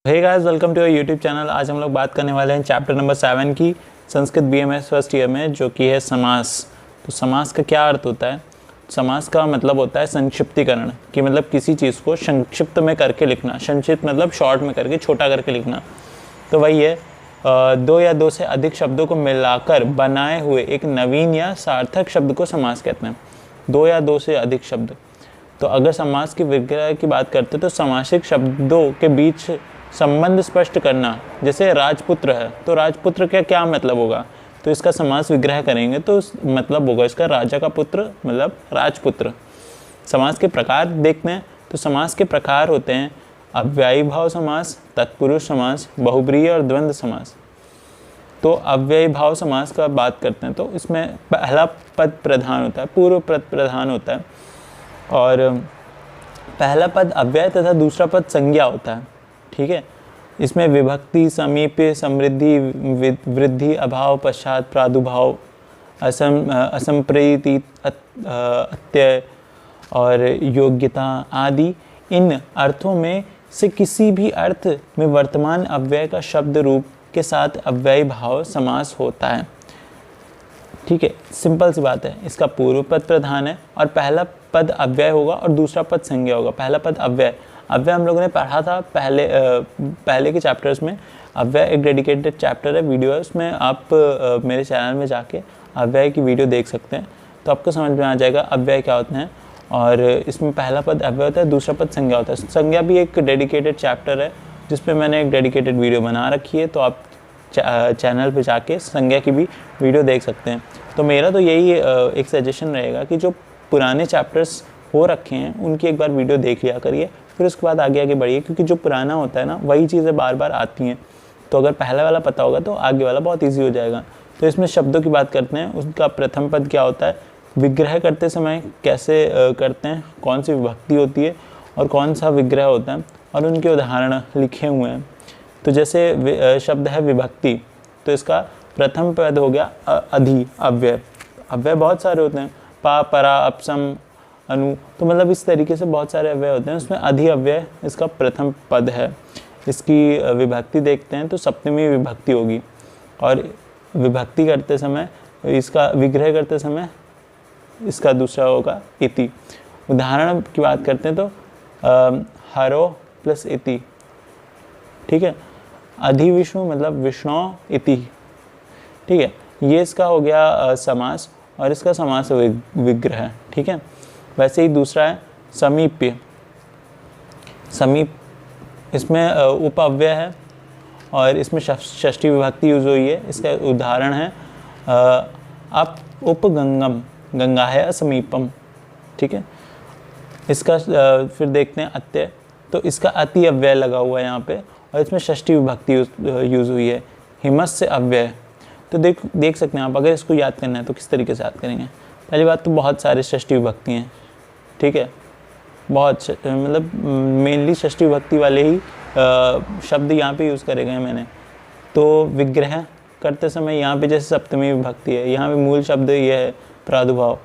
Hey guys, welcome to your YouTube channel. आज हम लोग बात करने वाले हैं चैप्टर नंबर 7 की संस्कृत बीएमएस फर्स्ट ईयर में, जो कि है समास। तो समास का क्या अर्थ होता है? समास का मतलब होता है संक्षिप्तीकरण, कि मतलब किसी चीज़ को संक्षिप्त में करके लिखना। संक्षिप्त मतलब शॉर्ट में करके, छोटा करके लिखना। तो वही है दो या दो से अधिक शब्दों को मिलाकर बनाए हुए एक नवीन या सार्थक शब्द को समास कहते हैं। दो या दो से अधिक शब्द। तो अगर समास की विग्रह की बात करते हैं तो समासिक शब्दों के बीच संबंध स्पष्ट करना। जैसे राजपुत्र है तो राजपुत्र का क्या मतलब होगा, तो इसका समास विग्रह करेंगे तो मतलब होगा इसका राजा का पुत्र, मतलब राजपुत्र। समास के प्रकार देखते हैं तो समास के प्रकार होते हैं अव्ययी भाव समास, तत्पुरुष समास, बहुब्रीहि और द्वंद्व समास। तो अव्ययी भाव समास का बात करते हैं तो इसमें पहला पद प्रधान होता है, पूर्व पद प्रधान होता है, और पहला पद अव्यय तथा दूसरा पद संज्ञा होता है। ठीक है, इसमें विभक्ति, समीप्य, समृद्धि, वृद्धि, अभाव, पश्चात, प्रादुर्भाव, असंप्रीति, अत्यय और योग्यता आदि इन अर्थों में से किसी भी अर्थ में वर्तमान अव्यय का शब्द रूप के साथ अव्ययी भाव समास होता है। ठीक है, सिंपल सी बात है। इसका पूर्व पद प्रधान है और पहला पद अव्यय होगा और दूसरा पद संज्ञा होगा। पहला पद अव्यय हम लोगों ने पढ़ा था पहले के चैप्टर्स में। अव्यय एक डेडिकेटेड चैप्टर है, वीडियो है, उसमें आप मेरे चैनल में जाके अव्यय की वीडियो देख सकते हैं, तो आपको समझ में आ जाएगा अव्यय क्या होते हैं। और इसमें पहला पद अव्यय होता है, दूसरा पद संज्ञा होता है। संज्ञा भी एक डेडिकेटेड चैप्टर है जिसपे मैंने एक डेडिकेटेड वीडियो बना रखी है, तो आप चैनल पे जाके संज्ञा की भी वीडियो देख सकते हैं। तो मेरा तो यही एक सजेशन रहेगा कि जो पुराने चैप्टर्स हो रखे हैं उनकी एक बार वीडियो देख लिया करिए, फिर उसके बाद आगे आगे बढ़िए, क्योंकि जो पुराना होता है ना वही चीज़ें बार बार आती हैं। तो अगर पहला वाला पता होगा तो आगे वाला बहुत ईजी हो जाएगा। तो इसमें शब्दों की बात करते हैं, उसका प्रथम पद क्या होता है, विग्रह करते समय कैसे करते हैं, कौन सी विभक्ति होती है और कौन सा विग्रह होता है, और उनके उदाहरण लिखे हुए हैं। तो जैसे शब्द है विभक्ति, तो इसका प्रथम पद हो गया अधि अव्यय। अव्यय बहुत सारे होते हैं, पा, परा, अपसम, अनु, तो मतलब इस तरीके से बहुत सारे अव्यय होते हैं। उसमें अधि अव्यय इसका प्रथम पद है। इसकी विभक्ति देखते हैं तो सप्तमी विभक्ति होगी, और विभक्ति करते समय, इसका विग्रह करते समय इसका दूसरा होगा इति। उदाहरण की बात करते हैं तो हरो प्लस इति। ठीक है, अधि विष्णु मतलब विष्णु इति। ठीक है, ये इसका हो गया समास, और इसका समास विग्रह। ठीक है, वैसे ही दूसरा है समीप्य। समीप, इसमें उपअव्यय है और इसमें षष्ठी विभक्ति यूज हुई है। इसका उदाहरण है अप उपगंगम, गंगा है समीपम। ठीक है, इसका फिर देखते हैं अत्यय, तो इसका अति अव्यय लगा हुआ है यहाँ पे, और इसमें षष्ठी विभक्ति यूज हुई है। हिमस्य अव्यय, तो देख सकते हैं आप, अगर इसको याद करना है तो किस तरीके से याद करेंगे। पहली बात तो बहुत सारे षष्ठी विभक्ति हैं। ठीक है, बहुत मतलब मेनली षष्ठी विभक्ति वाले ही शब्द यहाँ पे यूज़ करे गए मैंने। तो विग्रह करते समय यहाँ पे जैसे सप्तमी विभक्ति है, यहाँ पे मूल शब्द ये है प्रादुर्भाव।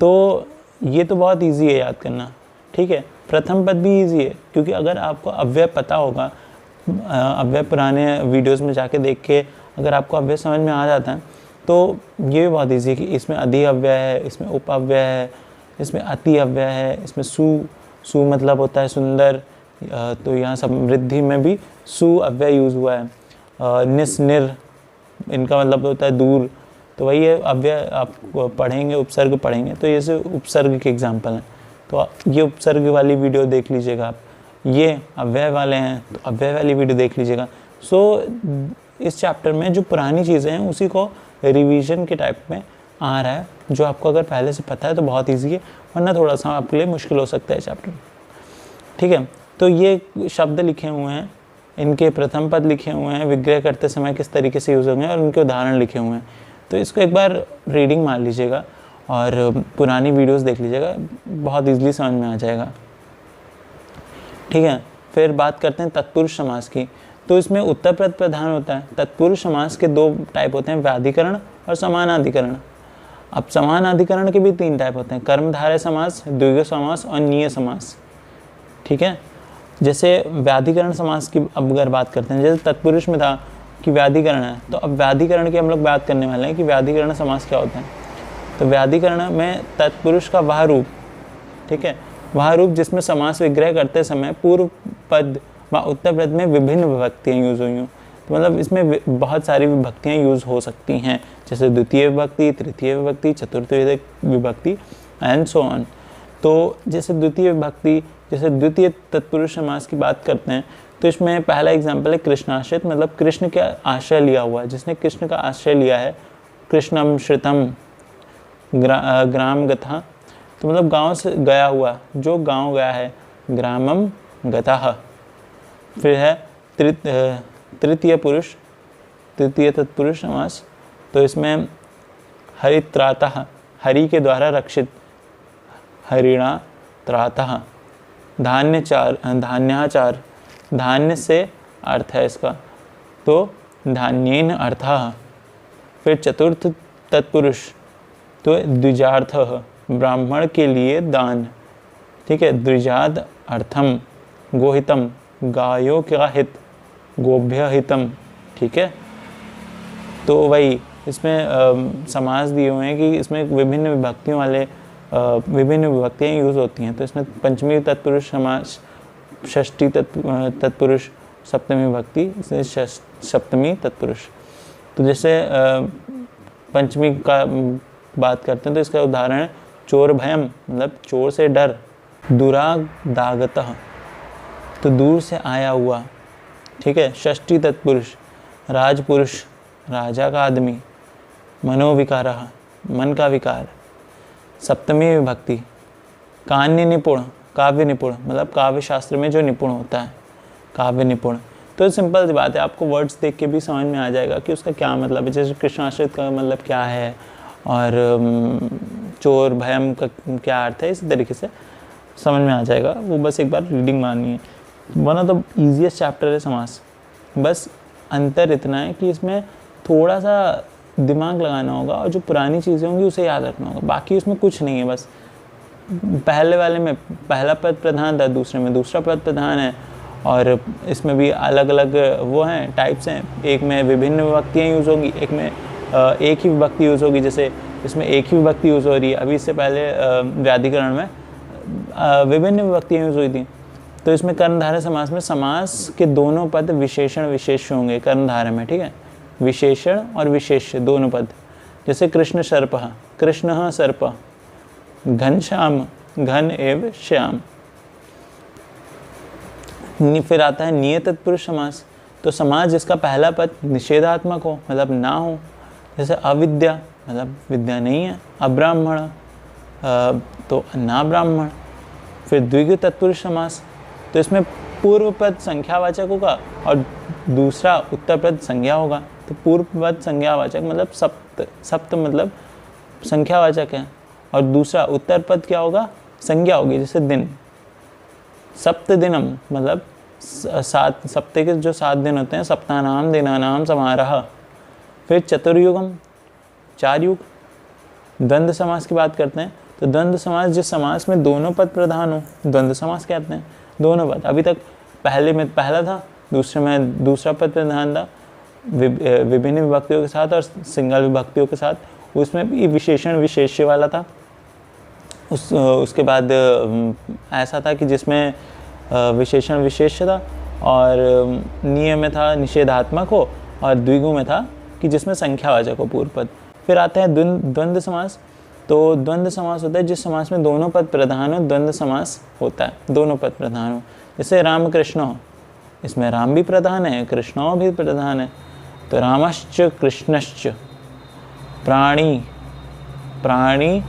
तो ये तो बहुत इजी है याद करना। ठीक है, प्रथम पद भी इजी है, क्योंकि अगर आपको अव्यय पता होगा, अव्यय पुराने वीडियोज़ में जाके देख के अगर आपको अव्यय समझ में आ जाता है तो ये भी बहुत ईजी है कि इसमें अधि अव्यय है, इसमें उपअव्यय है, इसमें अति अव्यय है, इसमें सु मतलब होता है सुंदर, तो यहाँ समृद्धि में भी सु अव्यय यूज़ हुआ है। निस, निर, इनका मतलब होता है दूर। तो वही है अव्यय, आप पढ़ेंगे, उपसर्ग पढ़ेंगे तो ये से उपसर्ग के एग्जाम्पल हैं। तो ये उपसर्ग वाली वीडियो देख लीजिएगा आप। ये अव्यय वाले हैं तो अव्यय वाली वीडियो देख लीजिएगा। सो इस चैप्टर में जो पुरानी चीज़ें हैं उसी को रिवीजन के टाइप में आ रहा है, जो आपको अगर पहले से पता है तो बहुत इजी है, वरना थोड़ा सा आपके लिए मुश्किल हो सकता है चैप्टर। ठीक है, तो ये शब्द लिखे हुए हैं, इनके प्रथम पद लिखे हुए हैं, विग्रह करते समय किस तरीके से यूज़ होंगे और उनके उदाहरण लिखे हुए हैं। तो इसको एक बार रीडिंग मार लीजिएगा और पुरानी वीडियोस देख लीजिएगा, बहुत ईजिली समझ में आ जाएगा। ठीक है, फिर बात करते हैं तत्पुरुष समास की। तो इसमें उत्तर पद प्रधान होता है। तत्पुरुष समास के दो टाइप होते हैं, व्याधिकरण और समानाधिकरण। अब समानाधिकरण के भी 3 टाइप होते हैं, कर्मधारय समास, द्विगु समास और नीय समास। ठीक है, जैसे व्याधिकरण समास की अब अगर बात करते हैं, जैसे तत्पुरुष में था कि व्याधिकरण है, तो अब व्याधिकरण की हम लोग बात करने वाले हैं कि व्याधिकरण समास क्या होता है। तो व्याधिकरण में तत्पुरुष का वह रूप, ठीक है, वह रूप जिसमें समास विग्रह करते समय पूर्व पद व उत्तर पद में विभिन्न विभक्तियाँ यूज हुई हों। तो मतलब इसमें बहुत सारी विभक्तियाँ यूज हो सकती हैं, जैसे द्वितीय विभक्ति, तृतीय विभक्ति, चतुर्थ विभक्ति एंड सो ऑन। तो जैसे द्वितीय विभक्ति, जैसे द्वितीय तत्पुरुष समास की बात करते हैं, तो इसमें पहला एग्जाम्पल है कृष्णाश्रित, मतलब कृष्ण का आश्रय लिया हुआ, जिसने कृष्ण का आश्रय लिया है। कृष्णम श्रितम ग्राम गथा, तो मतलब गांव से गया हुआ, जो गांव गया है, ग्रामम गतः। फिर है तृतीय पुरुष, तृतीय तत्पुरुष समास, तो इसमें हरित्रातः, हरि के द्वारा रक्षित, हरिणा त्रातः। धान्यचार, धान्याचार, धान्य से अर्थ है इसका, तो धान्येन अर्थः। फिर चतुर्थ तत्पुरुष, तो द्विजार्थः, ब्राह्मण के लिए दान, ठीक है, द्विजाद अर्थम, गोहितम, गायों का हित, गोभ्य हितम, ठीक है। तो वही इसमें समास दिए हुए हैं कि इसमें विभिन्न विभक्तियों वाले विभिन्न विभक्तियाँ यूज़ होती हैं। तो इसमें पंचमी तत्पुरुष समास, षष्ठी तत्पुरुष, सप्तमी विभक्ति, इसमें सप्तमी तत्पुरुष। तो जैसे पंचमी का बात करते हैं, तो इसका उदाहरण है चोर भयम, मतलब चोर से डर, दुरादागतः, तो दूर से आया हुआ, ठीक है। षष्ठी तत्पुरुष, राजपुरुष, राजा का आदमी, मनोविकारः, मन का विकार। सप्तमी विभक्ति, कान्य निपुण, काव्य निपुण, मतलब काव्य शास्त्र में जो निपुण होता है, काव्य निपुण। तो सिंपल सी बात है, आपको वर्ड्स देख के भी समझ में आ जाएगा कि उसका क्या मतलब है। जैसे कृष्णाश्रित का मतलब क्या है और चोर भयम का क्या अर्थ है, इसी तरीके से समझ में आ जाएगा। वो बस एक बार रीडिंग मारनी है। One of the easiest chapter है समास। बस अंतर इतना है कि इसमें थोड़ा सा दिमाग लगाना होगा और जो पुरानी चीज़ें होंगी उसे याद रखना होगा। बाकी उसमें कुछ नहीं है, बस पहले वाले में पहला पद प्रधान था, दूसरे में दूसरा पद प्रधान है, और इसमें भी अलग अलग वो हैं, टाइप्स हैं। एक में विभिन्न विभक्तियाँ यूज़ होगी, एक में एक ही विभक्ति यूज़ होगी। जैसे इसमें एक ही विभक्ति यूज़ हो रही है, अभी इससे पहले व्याधिकरण में विभिन्न विभक्तियाँ यूज़ हुई थी। तो इसमें कर्णधारय समास में समास के दोनों पद विशेषण विशेष्य होंगे कर्णधारय में, ठीक है, विशेषण और विशेष्य दोनों पद। जैसे कृष्ण सर्पः, कृष्णः सर्पः, घनश्याम, घन एव श्याम। फिर आता है नियत तत्पुरुष समास, तो समास जिसका पहला पद निषेधात्मक हो, मतलब ना हो। जैसे अविद्या, मतलब विद्या नहीं है। अब्राह्मण, तो ना ब्राह्मण। फिर द्विगु तत्पुरुष समास, तो इसमें पूर्व पद संख्यावाचक होगा और दूसरा उत्तर पद संज्ञा होगा। तो पूर्व पद संज्ञावाचक मतलब सप्त मतलब संख्यावाचक है, और दूसरा उत्तर पद क्या होगा, संज्ञा होगी। जैसे दिन, सप्त दिनम, मतलब 7 सप्ताह के जो 7 दिन होते हैं, सप्तानाम दिनानाम समारोह। फिर चतुर्युगम, 4 युग। द्वंद्व समास की बात करते हैं, तो द्वंद्व समास जिस समास में दोनों पद प्रधान हो, द्वंद्व समास कहते हैं। दोनों पद, अभी तक पहले में पहला था, दूसरे में दूसरा पद प्रधान था, विभिन्न विभक्तियों के साथ और सिंगल विभक्तियों के साथ। उसमें भी विशेषण विशेष्य वाला था। उसके बाद ऐसा था कि जिसमें विशेषण विशेष्य था, और नियम में था निषेधात्मक हो, और द्विगु में था कि जिसमें संख्यावाचक हो पूर्व पद। फिर आता है द्वंद्व समास, तो द्वंद्व समास होता है जिस समास में दोनों पद प्रधान हो, द्वंद्व समास होता है, दोनों पद प्रधान हो। जैसे राम कृष्ण हो, इसमें राम भी प्रधान है, कृष्णो भी प्रधान है, तो रामश्च कृष्णश्च। प्राणी, प्राणी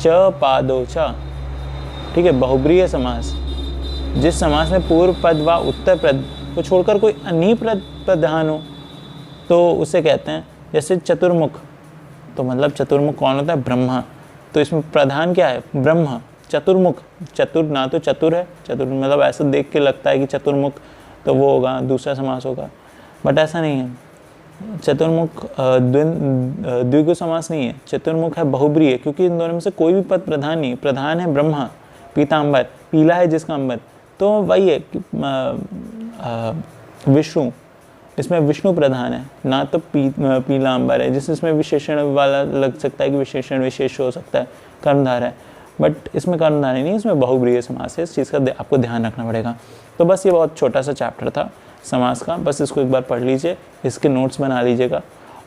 च पादो च, ठीक है, बहुब्रीय समास। जिस समास में पूर्व पद व उत्तर पद को छोड़कर कोई अन्य पद प्रधान हो, तो उसे कहते हैं। जैसे चतुर्मुख, तो मतलब चतुर्मुख कौन होता है, ब्रह्मा। तो इसमें प्रधान क्या है, ब्रह्मा। चतुर्मुख, चतुर ना तो चतुर है, चतुर मतलब ऐसा देख के लगता है कि चतुर्मुख तो वो होगा, दूसरा समास होगा, बट ऐसा नहीं है। चतुर्मुख द्विगु समास नहीं है, चतुर्मुख है बहुब्रीय, क्योंकि इन दोनों में से कोई भी पद प्रधान नहीं। प्रधान है ब्रह्मा, पीताम्बर, पीला है जिसका अंबर, तो वही है कि विष्णु, इसमें विष्णु प्रधान है ना, तो पीलांबर है, जिसमें इसमें विशेषण वाला लग सकता है कि विशेषण विशेष हो सकता है, कर्मधार है, बट इसमें कर्मधार नहीं, इसमें बहुब्रीहि समास है। इस चीज़ का आपको ध्यान रखना पड़ेगा। तो बस ये बहुत छोटा सा चैप्टर था समास का, बस इसको एक बार पढ़ लीजिए, इसके नोट्स बना लीजिएगा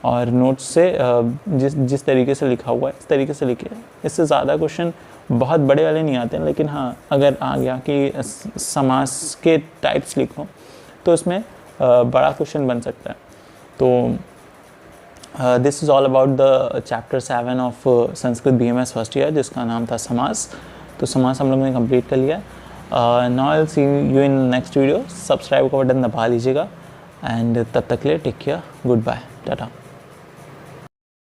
और नोट्स से जिस तरीके से लिखा हुआ है इस तरीके से लिखिए। इससे ज़्यादा क्वेश्चन बहुत बड़े वाले नहीं आते हैं, लेकिन हाँ अगर आ गया कि समास के टाइप्स लिखो तो इसमें बड़ा क्वेश्चन बन सकता है। तो this is all about the chapter 7 of Sanskrit BMS first year, जिसका नाम था समास। तो समास हम लोगों ने कंप्लीट कर लिया। Now I will see you in next video. Subscribe का बटन दबा लीजिएगा एंड तब तक के लिए take care, good bye, Tata.